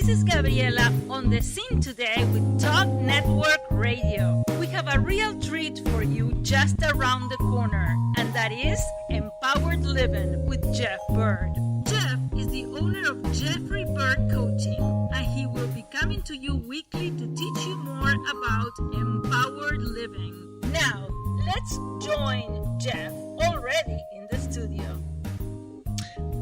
This is Gabriela on the scene today with Talk Network Radio. We have a real treat for you just around the corner, and that is Empowered Living with Jeff Byrd. Jeff is the owner of Jeffrey Byrd Coaching, and he will be coming to you weekly to teach you more about empowered living. Now, let's join Jeff already in the studio.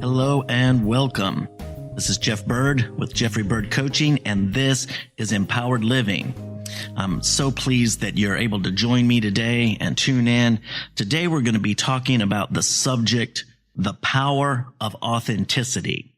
Hello and welcome. This is Jeff Byrd with Jeffrey Byrd Coaching, and this is Empowered Living. I'm so pleased that you're able to join me today and tune in. Today we're going to be talking about the subject, the power of authenticity.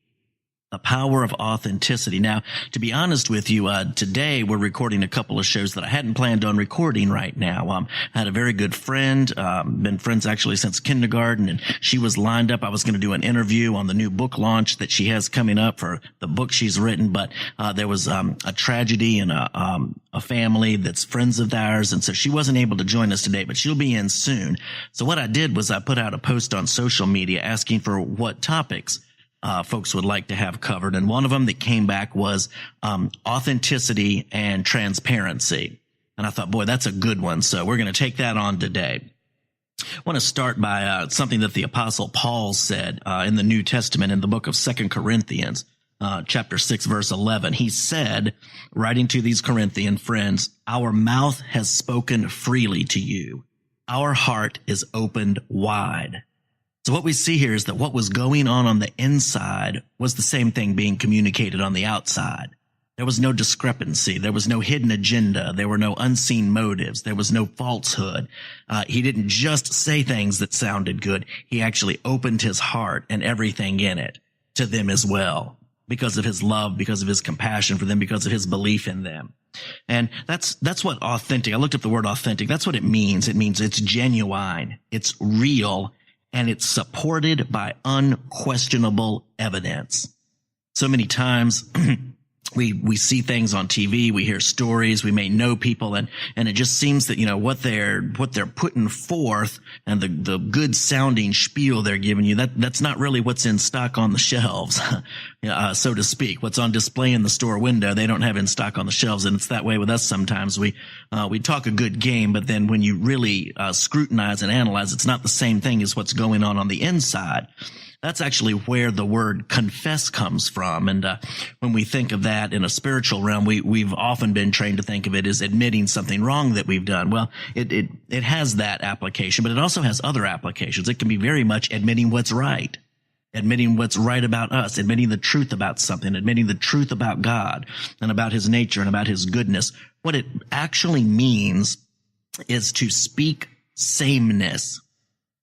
The power of authenticity. Now, to be honest with you, today we're recording a couple of shows that I hadn't planned on recording right now. I had a very good friend, been friends actually since kindergarten, and she was lined up. I was going to do an interview on the new book launch that she has coming up for the book she's written, but there was a tragedy in a family that's friends of ours, and so she wasn't able to join us today, but she'll be in soon. So what I did was I put out a post on social media asking for what topics folks would like to have covered. And one of them that came back was authenticity and transparency. And I thought, boy, that's a good one. So we're going to take that on today. I want to start by something that the Apostle Paul said in the New Testament in the book of 2 Corinthians, chapter 6, verse 11. He said, writing to these Corinthian friends, "Our mouth has spoken freely to you. Our heart is opened wide." So what we see here is that what was going on the inside was the same thing being communicated on the outside. There was no discrepancy. There was no hidden agenda. There were no unseen motives. There was no falsehood. He didn't just say things that sounded good. He actually opened his heart and everything in it to them as well, because of his love, because of his compassion for them, because of his belief in them. And that's what authentic, I looked up the word authentic. That's what it means. It means it's genuine. It's real. And it's supported by unquestionable evidence. So many times we see things on TV, we hear stories, we may know people, and it just seems that, you know, what they're putting forth and the good sounding spiel they're giving you, that's not really what's in stock on the shelves, so to speak. What's on display in the store window, they don't have in stock on the shelves. And it's that way with us sometimes. We talk a good game, but then when you really scrutinize and analyze, it's not the same thing as what's going on the inside. That's actually where the word confess comes from. And when we think of that in a spiritual realm, we've often been trained to think of it as admitting something wrong that we've done. Well, it has that application, but it also has other applications. It can be very much admitting what's right about us, admitting the truth about something, admitting the truth about God and about his nature and about his goodness. What it actually means is to speak sameness.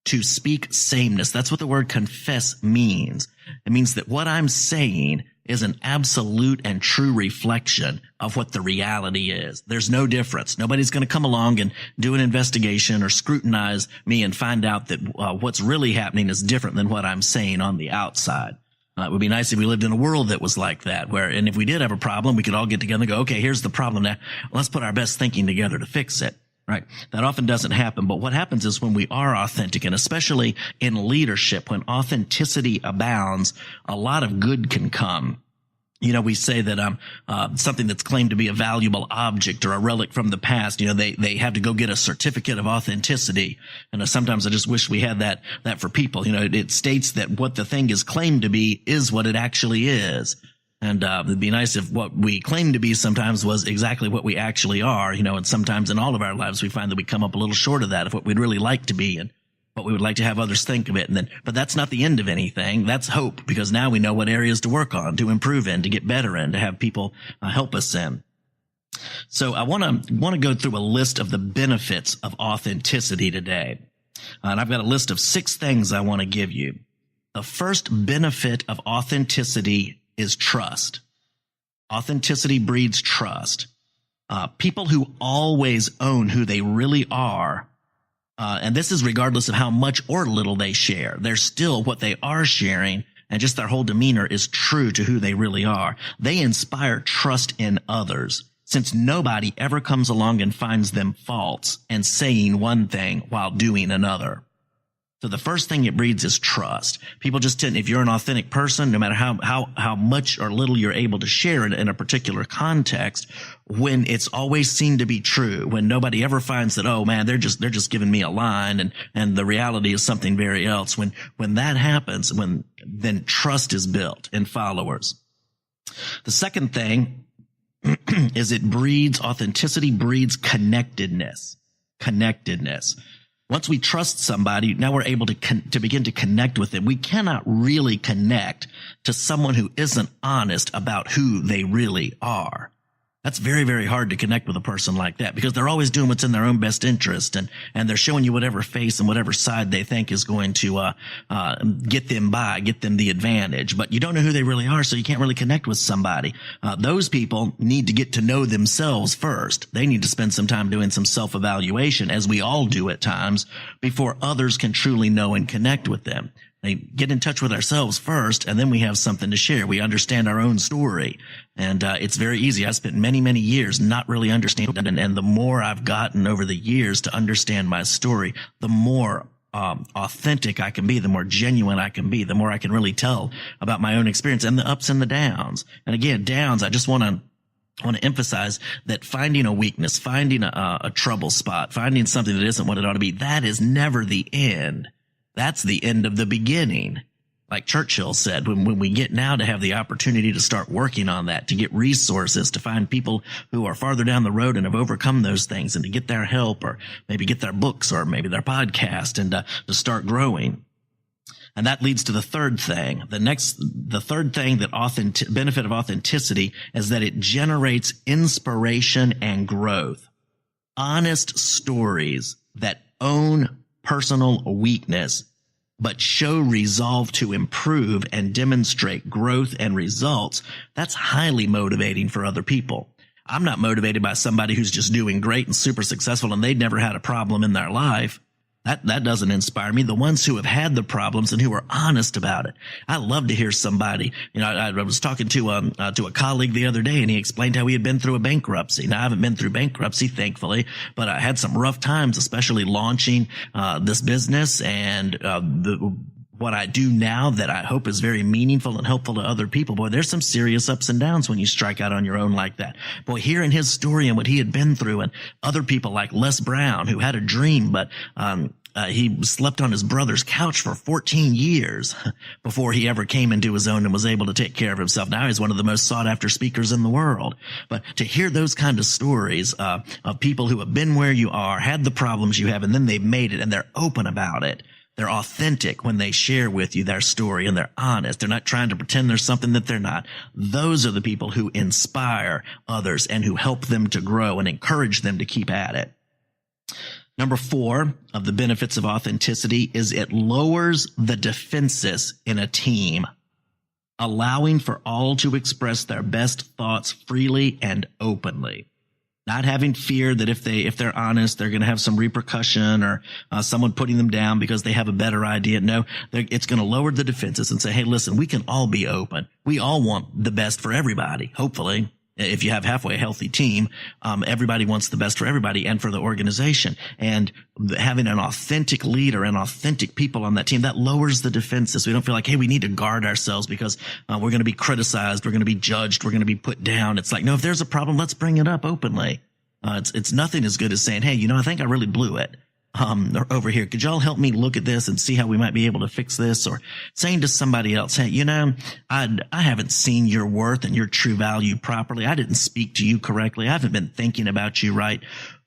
To speak sameness. That's what the word confess means. It means that what I'm saying is an absolute and true reflection of what the reality is. There's no difference. Nobody's going to come along and do an investigation or scrutinize me and find out that what's really happening is different than what I'm saying on the outside. It would be nice if we lived in a world that was like that, and if we did have a problem, we could all get together and go, okay, here's the problem now. Let's put our best thinking together to fix it. Right. That often doesn't happen. But what happens is when we are authentic, and especially in leadership, when authenticity abounds, a lot of good can come. You know, we say that something that's claimed to be a valuable object or a relic from the past, you know, they have to go get a certificate of authenticity. And sometimes I just wish we had that for people. You know, it states that what the thing is claimed to be is what it actually is. And it'd be nice if what we claim to be sometimes was exactly what we actually are, you know, and sometimes in all of our lives we find that we come up a little short of that, of what we'd really like to be and what we would like to have others think of it. But that's not the end of anything. That's hope, because now we know what areas to work on, to improve in, to get better in, to have people help us in. So I want to go through a list of the benefits of authenticity today. And I've got a list of 6 things I want to give you. The first benefit of authenticity is trust. Authenticity breeds trust. People who always own who they really are, and this is regardless of how much or little they share, they're still what they are sharing, and just their whole demeanor is true to who they really are. They inspire trust in others, since nobody ever comes along and finds them false and saying one thing while doing another. So the first thing it breeds is trust. People just tend, if you're an authentic person, no matter how much or little you're able to share in a particular context, when it's always seen to be true, when nobody ever finds that, oh man, they're just giving me a line and the reality is something very else. When that happens, then trust is built in followers. The second thing is authenticity breeds connectedness. Once we trust somebody, now we're able to begin to connect with them. We cannot really connect to someone who isn't honest about who they really are. That's very, very hard to connect with a person like that because they're always doing what's in their own best interest and they're showing you whatever face and whatever side they think is going to get them the advantage. But you don't know who they really are, so you can't really connect with somebody. Those people need to get to know themselves first. They need to spend some time doing some self-evaluation, as we all do at times, before others can truly know and connect with them. They get in touch with ourselves first, and then we have something to share. We understand our own story. And it's very easy. I spent many, many years not really understanding. And the more I've gotten over the years to understand my story, the more authentic I can be, the more genuine I can be, the more I can really tell about my own experience and the ups and the downs. And again, downs, I just want to emphasize that finding a weakness, finding a trouble spot, finding something that isn't what it ought to be, that is never the end. That's the end of the beginning. Like Churchill said, when we get now to have the opportunity to start working on that, to get resources, to find people who are farther down the road and have overcome those things, and to get their help, or maybe get their books, or maybe their podcast, and to start growing. And that leads to the third thing. The third thing that benefit of authenticity is that it generates inspiration and growth. Honest stories that own personal weakness, but show resolve to improve and demonstrate growth and results, that's highly motivating for other people. I'm not motivated by somebody who's just doing great and super successful and they'd never had a problem in their life. That doesn't inspire me. The ones who have had the problems and who are honest about it. I love to hear somebody. I was talking to a colleague the other day, and he explained how he had been through a bankruptcy. Now, I haven't been through bankruptcy, thankfully, but I had some rough times, especially launching this business and what I do now that I hope is very meaningful and helpful to other people. Boy, there's some serious ups and downs when you strike out on your own like that. Boy, hearing his story and what he had been through, and other people like Les Brown, who had a dream, but he slept on his brother's couch for 14 years before he ever came into his own and was able to take care of himself. Now he's one of the most sought after speakers in the world. But to hear those kind of stories of people who have been where you are, had the problems you have, and then they've made it, and they're open about it. They're authentic when they share with you their story, and they're honest. They're not trying to pretend there's something that they're not. Those are the people who inspire others and who help them to grow and encourage them to keep at it. Number 4 of the benefits of authenticity is it lowers the defenses in a team, allowing for all to express their best thoughts freely and openly. Not having fear that if they're honest, they're going to have some repercussion or someone putting them down because they have a better idea. No, it's going to lower the defenses and say, hey, listen, we can all be open. We all want the best for everybody. Hopefully, if you have halfway a healthy team, everybody wants the best for everybody and for the organization. And having an authentic leader and authentic people on that team, that lowers the defenses. We don't feel like, hey, we need to guard ourselves because we're going to be criticized, we're going to be judged, we're going to be put down. It's like, no, if there's a problem, let's bring it up openly. It's nothing as good as saying, hey, I think I really blew it. Over here, could y'all help me look at this and see how we might be able to fix this? Or saying to somebody else, hey, I haven't seen your worth and your true value properly. I didn't speak to you correctly. I haven't been thinking about you right.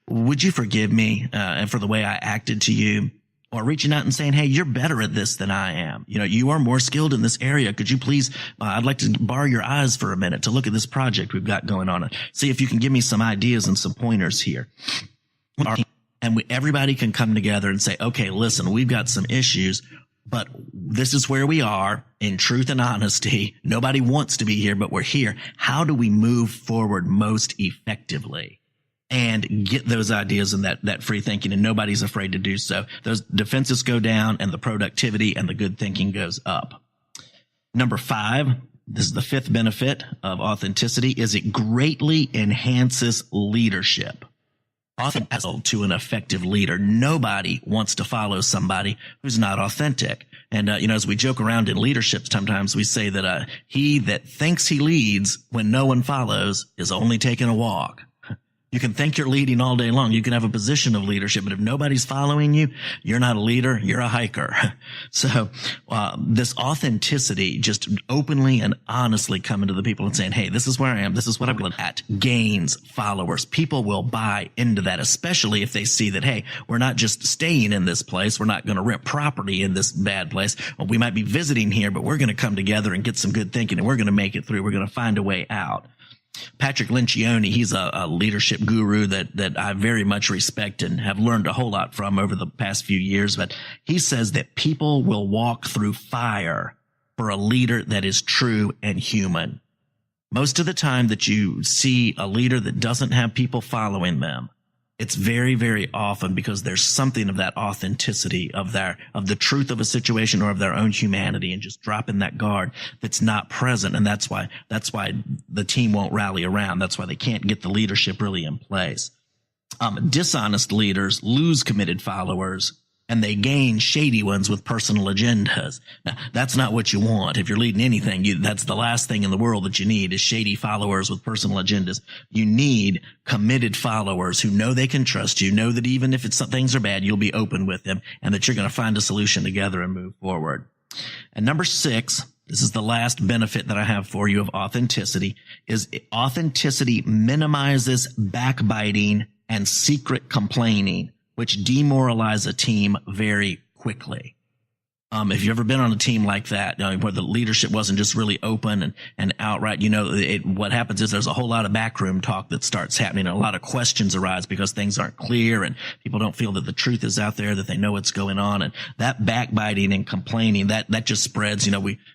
Would you forgive me and for the way I acted to you? Or reaching out and saying, hey, you're better at this than I am. You are more skilled in this area. Could you please, I'd like to borrow your eyes for a minute to look at this project we've got going on. See if you can give me some ideas and some pointers here. And everybody can come together and say, okay, listen, we've got some issues, but this is where we are in truth and honesty. Nobody wants to be here, but we're here. How do we move forward most effectively and get those ideas and that free thinking? And nobody's afraid to do so. Those defenses go down and the productivity and the good thinking goes up. Number 5, this is the 5th benefit of authenticity, is it greatly enhances leadership. Authentic to an effective leader. Nobody wants to follow somebody who's not authentic. And, as we joke around in leadership, sometimes we say that, he that thinks he leads when no one follows is only taking a walk. You can think you're leading all day long. You can have a position of leadership, but if nobody's following you, you're not a leader. You're a hiker. So, this authenticity, just openly and honestly coming to the people and saying, hey, this is where I am. This is what I'm good at, gains followers. People will buy into that, especially if they see that, hey, we're not just staying in this place. We're not going to rent property in this bad place. Well, we might be visiting here, but we're going to come together and get some good thinking, and we're going to make it through. We're going to find a way out. Patrick Lencioni, he's a leadership guru that I very much respect and have learned a whole lot from over the past few years. But he says that people will walk through fire for a leader that is true and human. Most of the time that you see a leader that doesn't have people following them, it's very, very often because there's something of that authenticity of the truth of a situation or of their own humanity, and just dropping that guard that's not present. And that's why the team won't rally around. That's why they can't get the leadership really in place. Dishonest leaders lose committed followers, and they gain shady ones with personal agendas. Now, that's not what you want. If you're leading anything, that's the last thing in the world that you need is shady followers with personal agendas. You need committed followers who know they can trust you, know that even if things are bad, you'll be open with them, and that you're going to find a solution together and move forward. And number 6, this is the last benefit that I have for you of authenticity, is authenticity minimizes backbiting and secret complaining, which demoralize a team very quickly. If you've ever been on a team like that, where the leadership wasn't just really open and outright, what happens is there's a whole lot of backroom talk that starts happening, and a lot of questions arise because things aren't clear and people don't feel that the truth is out there, that they know what's going on. And that backbiting and complaining, that just spreads.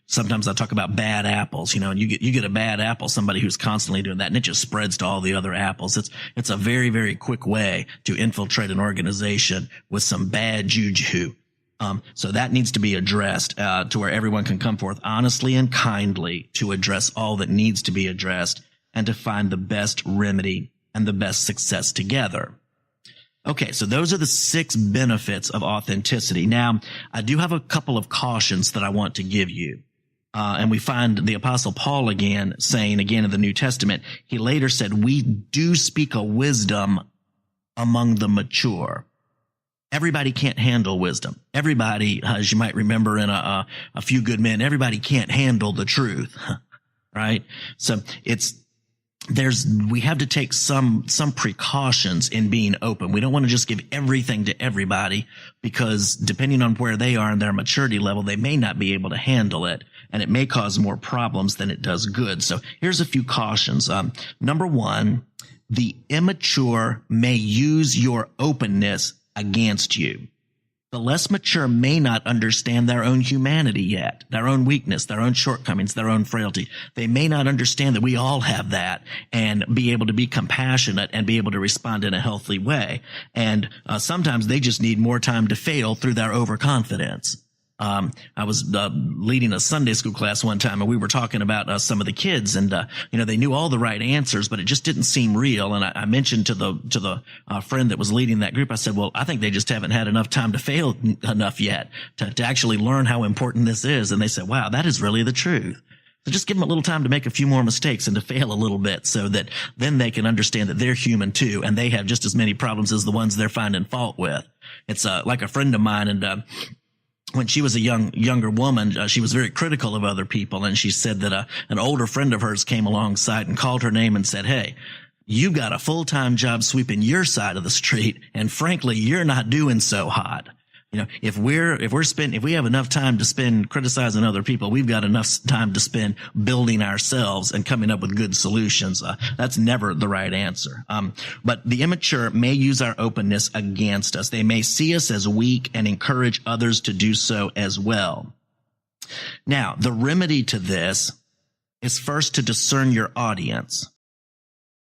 Sometimes I talk about bad apples, and you get a bad apple, somebody who's constantly doing that, and it just spreads to all the other apples. It's a very, very quick way to infiltrate an organization with some bad juju. So that needs to be addressed, to where everyone can come forth honestly and kindly to address all that needs to be addressed and to find the best remedy and the best success together. Okay, so those are the 6 benefits of authenticity. Now, I do have a couple of cautions that I want to give you. And we find the Apostle Paul again saying again in the New Testament, he later said, we do speak a wisdom among the mature. Everybody can't handle wisdom. Everybody, as you might remember in a Few Good Men, everybody can't handle the truth, right? So we have to take some precautions in being open. We don't want to just give everything to everybody, because depending on where they are in their maturity level, they may not be able to handle it, and it may cause more problems than it does good. So here's a few cautions. Number 1, the immature may use your openness against you. The less mature may not understand their own humanity yet, their own weakness, their own shortcomings, their own frailty. They may not understand that we all have that, and be able to be compassionate and be able to respond in a healthy way. And sometimes they just need more time to fail through their overconfidence. I was leading a Sunday school class one time, and we were talking about some of the kids, and they knew all the right answers, but it just didn't seem real. And I mentioned to the friend that was leading that group, I said, well, I think they just haven't had enough time to fail enough yet to actually learn how important this is. And they said, wow, that is really the truth. So just give them a little time to make a few more mistakes and to fail a little bit, so that then they can understand that they're human too, and they have just as many problems as the ones they're finding fault with. It's like a friend of mine, and when she was a younger woman, she was very critical of other people, and she said that an older friend of hers came alongside and called her name and said, hey, you got a full-time job sweeping your side of the street, and frankly, you're not doing so hot. If we have enough time to spend criticizing other people, we've got enough time to spend building ourselves and coming up with good solutions. That's never the right answer. But the immature may use our openness against us. They may see us as weak and encourage others to do so as well. Now, the remedy to this is first to discern your audience.